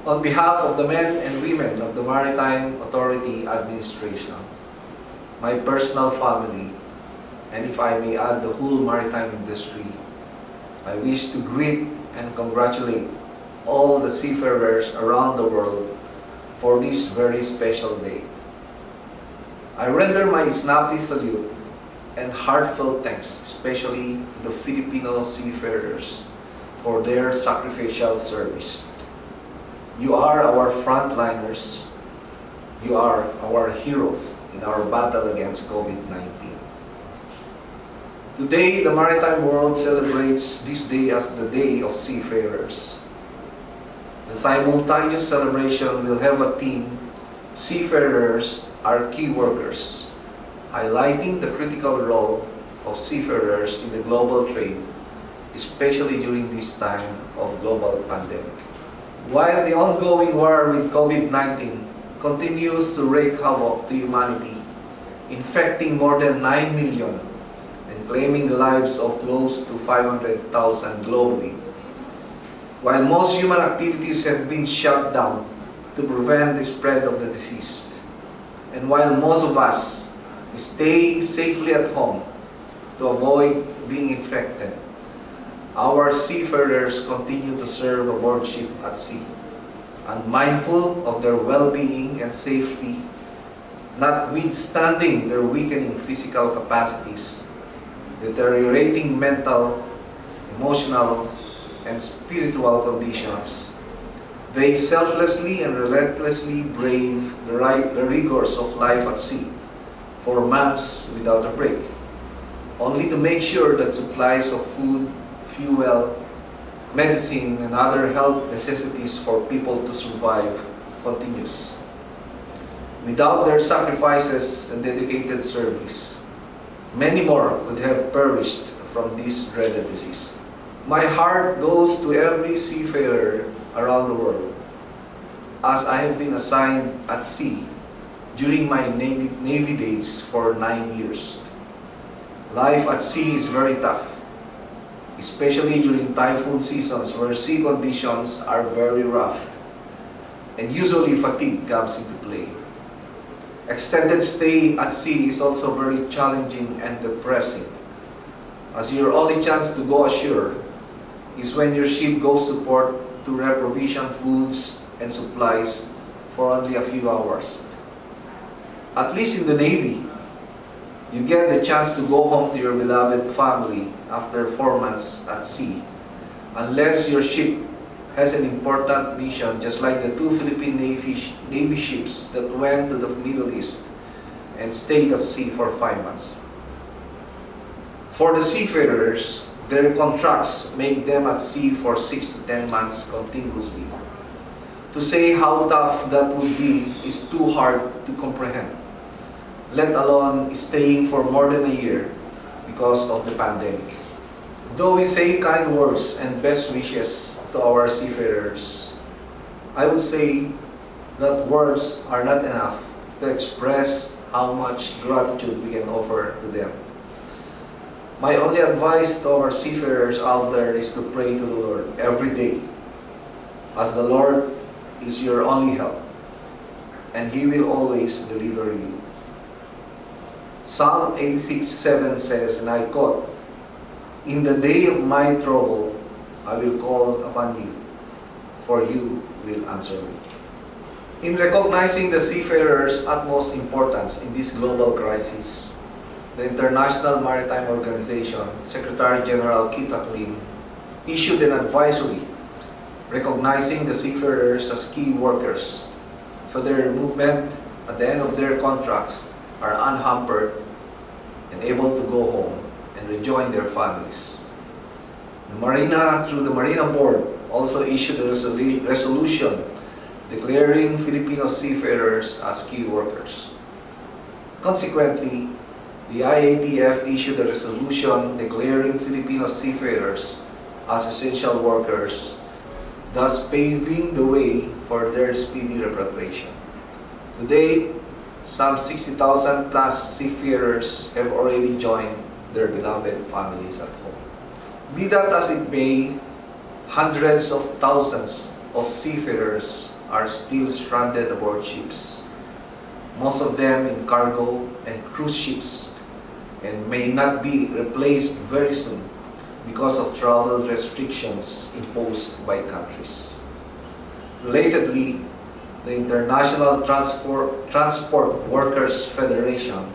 On behalf of the men and women of the Maritime Authority Administration, my personal family, and if I may add the whole maritime industry, I wish to greet and congratulate all the seafarers around the world for this very special day. I render my snappy salute and heartfelt thanks, especially to the Filipino seafarers, for their sacrificial service. You are our frontliners. You are our heroes in our battle against COVID-19. Today, the maritime world celebrates this day as the Day of Seafarers. The simultaneous celebration will have a theme, Seafarers are Key Workers, highlighting the critical role of seafarers in the global trade, especially during this time of global pandemic. While the ongoing war with COVID-19 continues to wreak havoc to humanity, infecting more than 9 million and claiming the lives of close to 500,000 globally, while most human activities have been shut down to prevent the spread of the disease, and while most of us stay safely at home to avoid being infected, our seafarers continue to serve aboard ship at sea, unmindful of their well-being and safety, notwithstanding their weakening physical capacities, deteriorating mental, emotional, and spiritual conditions. They selflessly and relentlessly brave the rigors of life at sea for months without a break, only to make sure that supplies of food, fuel, medicine, and other health necessities for people to survive continues. Without their sacrifices and dedicated service, many more could have perished from this dreaded disease. My heart goes to every seafarer around the world, as I have been assigned at sea during my Navy days for 9 years. Life at sea is very tough, especially during typhoon seasons where sea conditions are very rough and usually fatigue comes into play. Extended stay at sea is also very challenging and depressing, as your only chance to go ashore is when your ship goes to port to reprovision foods and supplies for only a few hours. At least in the Navy, you get the chance to go home to your beloved family after 4 months at sea, unless your ship has an important mission, just like the 2 Philippine Navy ships that went to the Middle East and stayed at sea for 5 months. For the seafarers, their contracts make them at sea for 6 to 10 months continuously. To say how tough that would be is too hard to comprehend, let alone staying for more than a year because of the pandemic. Though we say kind words and best wishes to our seafarers, I would say that words are not enough to express how much gratitude we can offer to them. My only advice to our seafarers out there is to pray to the Lord every day, as the Lord is your only help, and He will always deliver you. Psalm 86:7 says, and I quote, "In the day of my trouble, I will call upon you, for you will answer me." In recognizing the seafarers' utmost importance in this global crisis, the International Maritime Organization Secretary General Kita Klim issued an advisory recognizing the seafarers as key workers, so their movement at the end of their contracts are unhampered and able to go home and rejoin their families. The Marina, through the Marina Board, also issued a resolution declaring Filipino seafarers as key workers. Consequently, the IATF issued a resolution declaring Filipino seafarers as essential workers, thus paving the way for their speedy repatriation. Today, some 60,000 plus seafarers have already joined their beloved families at home. Be that as it may, hundreds of thousands of seafarers are still stranded aboard ships, most of them in cargo and cruise ships, and may not be replaced very soon because of travel restrictions imposed by countries. Relatedly, the International Transport Workers Federation,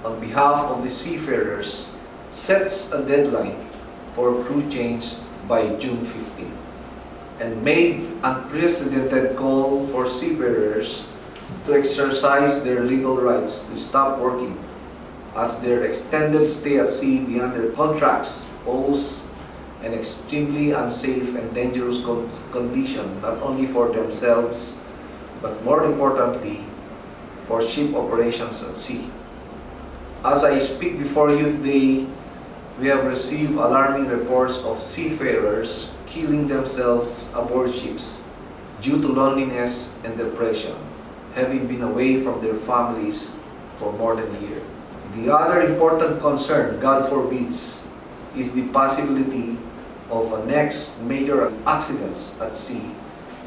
on behalf of the seafarers, sets a deadline for crew change by June 15 and made unprecedented call for seafarers to exercise their legal rights to stop working, as their extended stay at sea beyond their contracts pose an extremely unsafe and dangerous condition not only for themselves but more importantly for ship operations at sea. As I speak before you today, we have received alarming reports of seafarers killing themselves aboard ships due to loneliness and depression, having been away from their families for more than a year. The other important concern, God forbids, is the possibility of a next major accidents at sea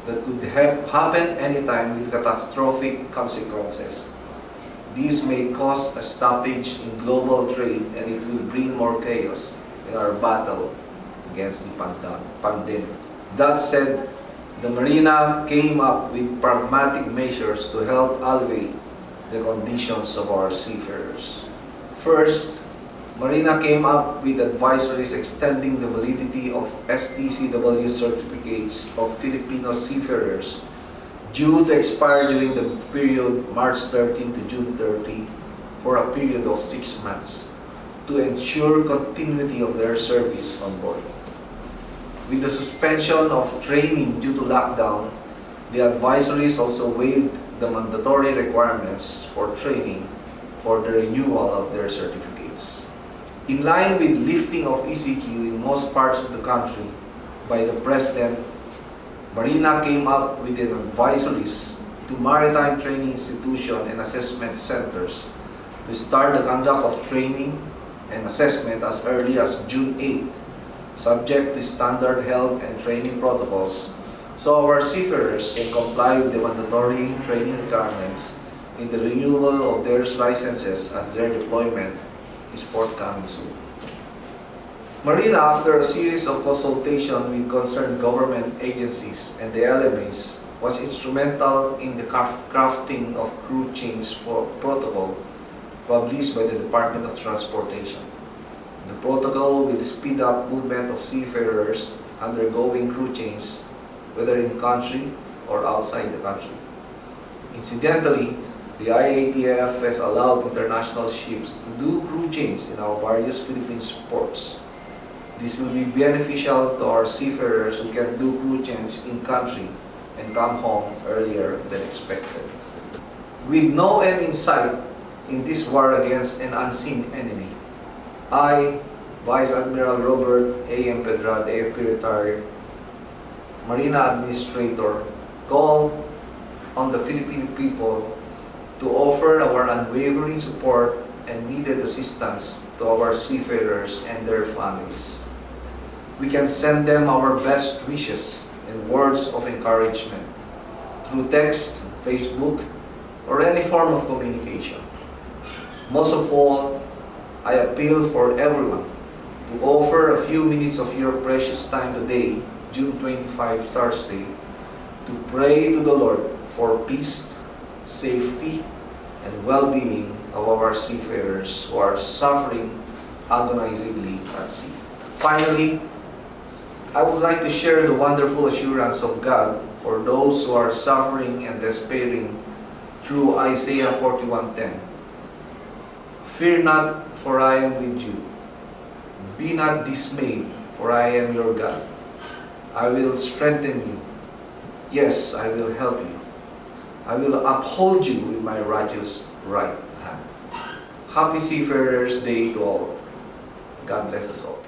that could happen anytime with catastrophic consequences. These may cause a stoppage in global trade, and it will bring more chaos in our battle against the pandemic. That said, the Marina came up with pragmatic measures to help alleviate the conditions of our seafarers. First, Marina came up with advisories extending the validity of STCW certificates of Filipino seafarers due to expire during the period March 13 to June 30 for a period of 6 months to ensure continuity of their service on board. With the suspension of training due to lockdown, the advisories also waived the mandatory requirements for training for the renewal of their certificates. In line with lifting of ECQ in most parts of the country by the President, Marina came up with an advisories to maritime training institutions and assessment centers to start the conduct of training and assessment as early as June 8, subject to standard health and training protocols, so our seafarers can comply with the mandatory training requirements in the renewal of their licenses as their deployment is forthcoming soon. Marina, after a series of consultation with concerned government agencies and the LMAs, was instrumental in the crafting of crew change protocol published by the Department of Transportation. The protocol will speed up movement of seafarers undergoing crew change, whether in country or outside the country. Incidentally, the IATF has allowed international ships to do crew change in our various Philippine ports. This will be beneficial to our seafarers who can do crew change in country and come home earlier than expected. With no end in sight in this war against an unseen enemy, I, Vice Admiral Robert A. Empedrad, AFP retired, Marina Administrator, call on the Filipino people to offer our unwavering support and needed assistance to our seafarers and their families. We can send them our best wishes and words of encouragement through text, Facebook, or any form of communication. Most of all, I appeal for everyone to offer a few minutes of your precious time today, June 25, Thursday, to pray to the Lord for peace, safety, and well-being of our seafarers who are suffering agonizingly at sea. Finally, I would like to share the wonderful assurance of God for those who are suffering and despairing through Isaiah 41:10. Fear not, for I am with you. Be not dismayed, for I am your God. I will strengthen you. Yes, I will help you. I will uphold you with my righteous right hand. Happy Seafarers Day to all. God bless us all.